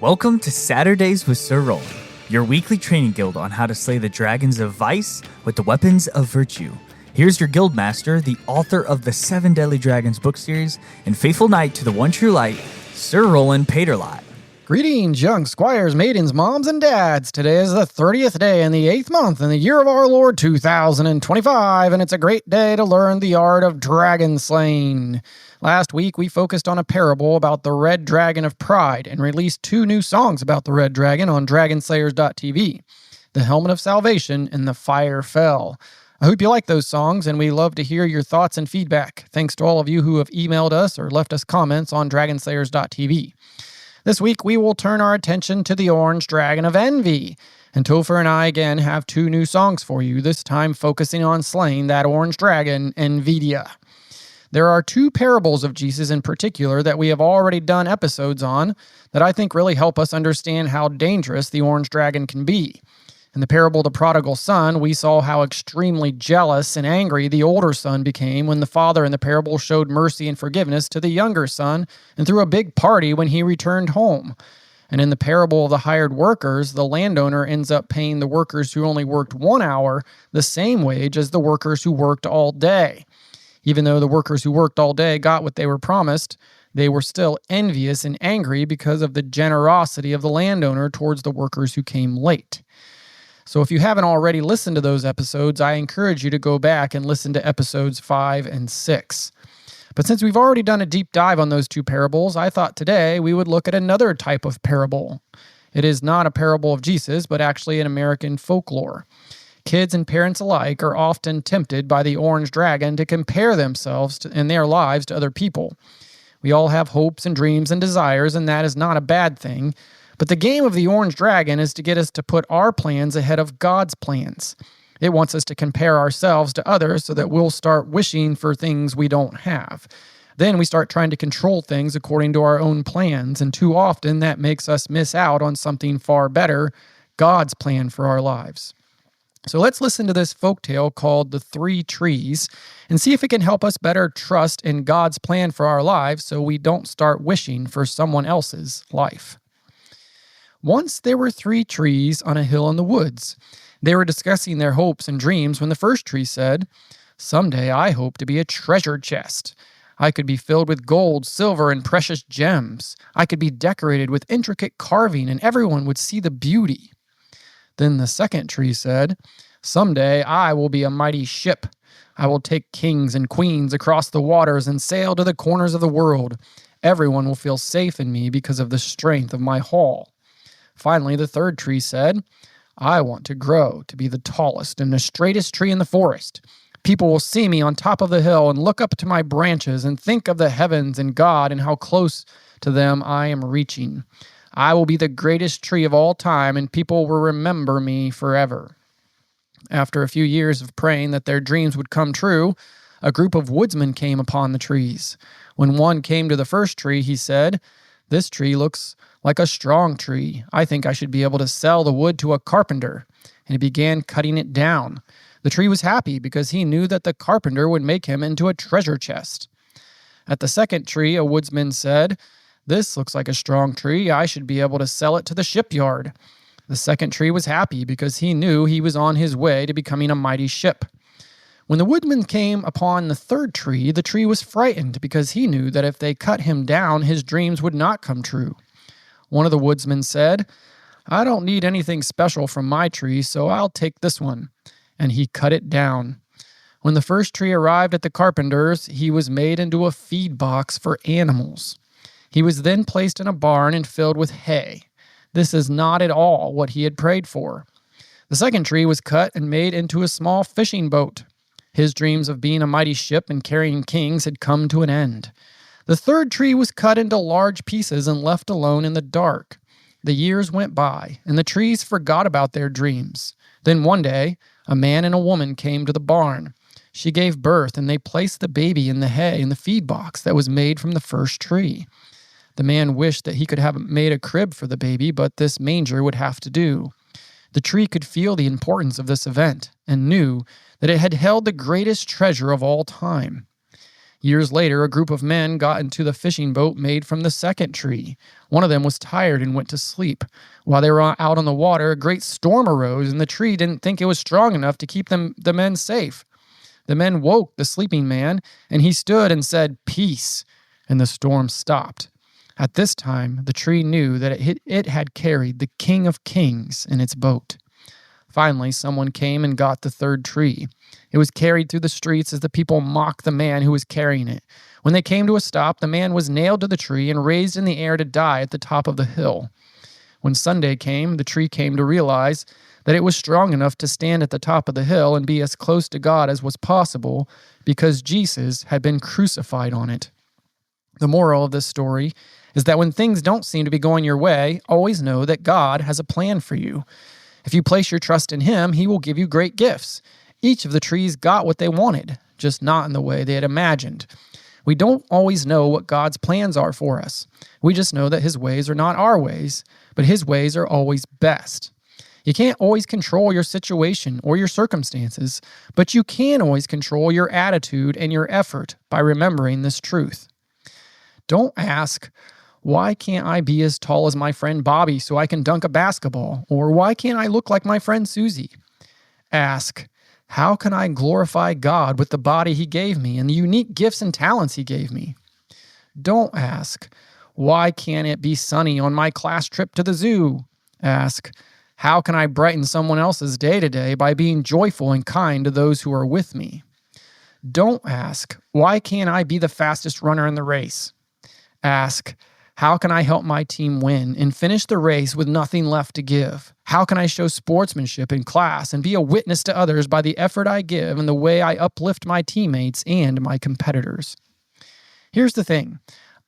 Welcome to Saturdays with Sir Rolland, your weekly training guild on how to slay the dragons of vice with the weapons of virtue. Here's your guild master, the author of the 7 Deadly Dragons book series, and faithful knight to the one true light, Sir Rolland Paterlot. Greetings, young squires, maidens, moms, and dads. Today is the 30th day in the 8th month in the year of our Lord 2025, and it's a great day to learn the art of dragon slaying. Last week, we focused on a parable about the Red Dragon of Pride and released 2 new songs about the Red Dragon on dragonslayers.tv, The Helmet of Salvation and The Fire Fell. I hope you like those songs, and we love to hear your thoughts and feedback. Thanks to all of you who have emailed us or left us comments on dragonslayers.tv. This week, we will turn our attention to the Orange Dragon of Envy. And Topher and I again have 2 new songs for you, this time focusing on slaying that orange dragon, Envidia. There are 2 parables of Jesus in particular that we have already done episodes on that I think really help us understand how dangerous the orange dragon can be. In the parable of the prodigal son, we saw how extremely jealous and angry the older son became when the father in the parable showed mercy and forgiveness to the younger son and threw a big party when he returned home. And in the parable of the hired workers, the landowner ends up paying the workers who only worked 1 hour the same wage as the workers who worked all day. Even though the workers who worked all day got what they were promised, they were still envious and angry because of the generosity of the landowner towards the workers who came late. So if you haven't already listened to those episodes, I encourage you to go back and listen to episodes 5 and 6. But since we've already done a deep dive on those 2 parables, I thought today we would look at another type of parable. It is not a parable of Jesus, but actually an American folklore. Kids and parents alike are often tempted by the orange dragon to compare themselves and their lives to other people. We all have hopes and dreams and desires, and that is not a bad thing. But the game of the orange dragon is to get us to put our plans ahead of God's plans. It wants us to compare ourselves to others so that we'll start wishing for things we don't have. Then we start trying to control things according to our own plans, and too often that makes us miss out on something far better, God's plan for our lives. So let's listen to this folktale called The 3 Trees and see if it can help us better trust in God's plan for our lives so we don't start wishing for someone else's life. Once there were 3 trees on a hill in the woods. They were discussing their hopes and dreams when the first tree said, "Someday I hope to be a treasure chest. I could be filled with gold, silver, and precious gems. I could be decorated with intricate carving and everyone would see the beauty." Then the second tree said, "Someday I will be a mighty ship. I will take kings and queens across the waters and sail to the corners of the world. Everyone will feel safe in me because of the strength of my hull." Finally, the third tree said, "I want to grow to be the tallest and the straightest tree in the forest. People will see me on top of the hill and look up to my branches and think of the heavens and God and how close to them I am reaching. I will be the greatest tree of all time, and people will remember me forever." After a few years of praying that their dreams would come true, a group of woodsmen came upon the trees. When one came to the first tree, he said, "This tree looks like a strong tree. I think I should be able to sell the wood to a carpenter." And he began cutting it down. The tree was happy because he knew that the carpenter would make him into a treasure chest. At the second tree, a woodsman said, "This looks like a strong tree. I should be able to sell it to the shipyard." The second tree was happy because he knew he was on his way to becoming a mighty ship. When the woodman came upon the third tree, the tree was frightened because he knew that if they cut him down, his dreams would not come true. One of the woodsmen said, "I don't need anything special from my tree, so I'll take this one." And he cut it down. When the first tree arrived at the carpenter's, he was made into a feed box for animals. He was then placed in a barn and filled with hay. This is not at all what he had prayed for. The second tree was cut and made into a small fishing boat. His dreams of being a mighty ship and carrying kings had come to an end. The third tree was cut into large pieces and left alone in the dark. The years went by, and the trees forgot about their dreams. Then one day, a man and a woman came to the barn. She gave birth, and they placed the baby in the hay in the feed box that was made from the first tree. The man wished that he could have made a crib for the baby, but this manger would have to do. The tree could feel the importance of this event and knew that it had held the greatest treasure of all time. Years later, a group of men got into the fishing boat made from the second tree. One of them was tired and went to sleep. While they were out on the water, a great storm arose, and the tree didn't think it was strong enough to keep the men safe. The men woke the sleeping man, and he stood and said, "Peace," and the storm stopped. At this time, the tree knew that it had carried the King of Kings in its boat. Finally, someone came and got the third tree. It was carried through the streets as the people mocked the man who was carrying it. When they came to a stop, the man was nailed to the tree and raised in the air to die at the top of the hill. When Sunday came, the tree came to realize that it was strong enough to stand at the top of the hill and be as close to God as was possible because Jesus had been crucified on it. The moral of this story is that when things don't seem to be going your way, always know that God has a plan for you. If you place your trust in Him, He will give you great gifts. Each of the trees got what they wanted, just not in the way they had imagined. We don't always know what God's plans are for us. We just know that His ways are not our ways, but His ways are always best. You can't always control your situation or your circumstances, but you can always control your attitude and your effort by remembering this truth. Don't ask, "Why can't I be as tall as my friend Bobby so I can dunk a basketball?" Or "Why can't I look like my friend Susie?" Ask, "How can I glorify God with the body He gave me and the unique gifts and talents He gave me?" Don't ask, "Why can't it be sunny on my class trip to the zoo?" Ask, "How can I brighten someone else's day today by being joyful and kind to those who are with me?" Don't ask, "Why can't I be the fastest runner in the race?" Ask, "How can I help my team win and finish the race with nothing left to give? How can I show sportsmanship in class and be a witness to others by the effort I give and the way I uplift my teammates and my competitors?" Here's the thing.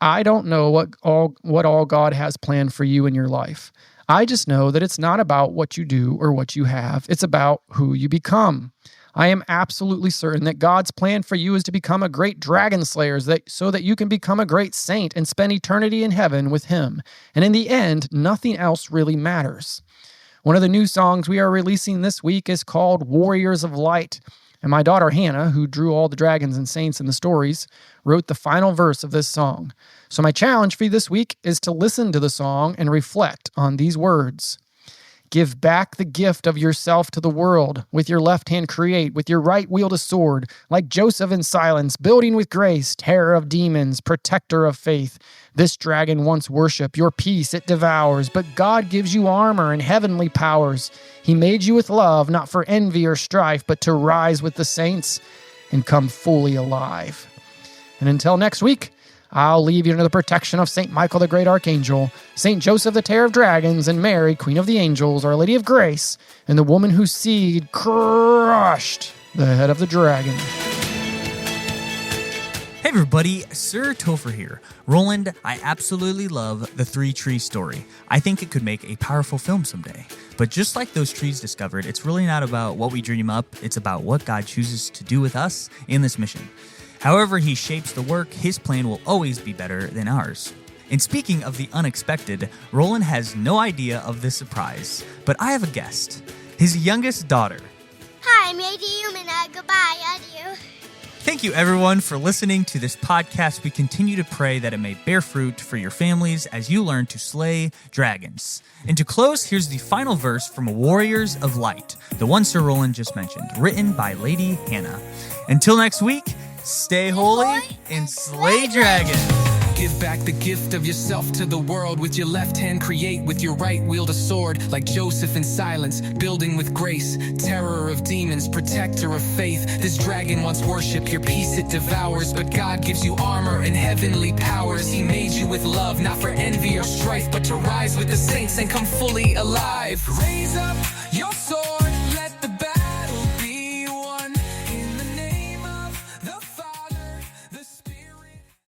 I don't know what all God has planned for you in your life. I just know that it's not about what you do or what you have. It's about who you become. I am absolutely certain that God's plan for you is to become a great dragon slayer so that you can become a great saint and spend eternity in heaven with Him. And in the end, nothing else really matters. One of the new songs we are releasing this week is called Warriors of Light. And my daughter Hannah, who drew all the dragons and saints in the stories, wrote the final verse of this song. So my challenge for you this week is to listen to the song and reflect on these words. Give back the gift of yourself to the world. With your left hand create, with your right wield a sword. Like Joseph in silence, building with grace, terror of demons, protector of faith. This dragon wants worship, your peace it devours, but God gives you armor and heavenly powers. He made you with love, not for envy or strife, but to rise with the saints and come fully alive. And until next week, I'll leave you under the protection of St. Michael the Great Archangel, St. Joseph the Terror of Dragons, and Mary, Queen of the Angels, Our Lady of Grace, and the woman whose seed crushed the head of the dragon. Hey everybody, Sir Topher here. Roland, I absolutely love the three tree story. I think it could make a powerful film someday. But just like those trees discovered, it's really not about what we dream up, it's about what God chooses to do with us in this mission. However He shapes the work, His plan will always be better than ours. And speaking of the unexpected, Roland has no idea of this surprise, but I have a guest, his youngest daughter. Hi, I'm Lady Humana. Goodbye, adieu. Thank you everyone for listening to this podcast. We continue to pray that it may bear fruit for your families as you learn to slay dragons. And to close, here's the final verse from Warriors of Light, the one Sir Rolland just mentioned, written by Lady Hannah. Until next week, stay holy and slay dragons. Give back the gift of yourself to the world. With your left hand create, with your right wield a sword. Like Joseph in silence, building with grace. Terror of demons, protector of faith. This dragon wants worship, your peace it devours. But God gives you armor and heavenly powers. He made you with love, not for envy or strife, but to rise with the saints and come fully alive. Raise up your sword.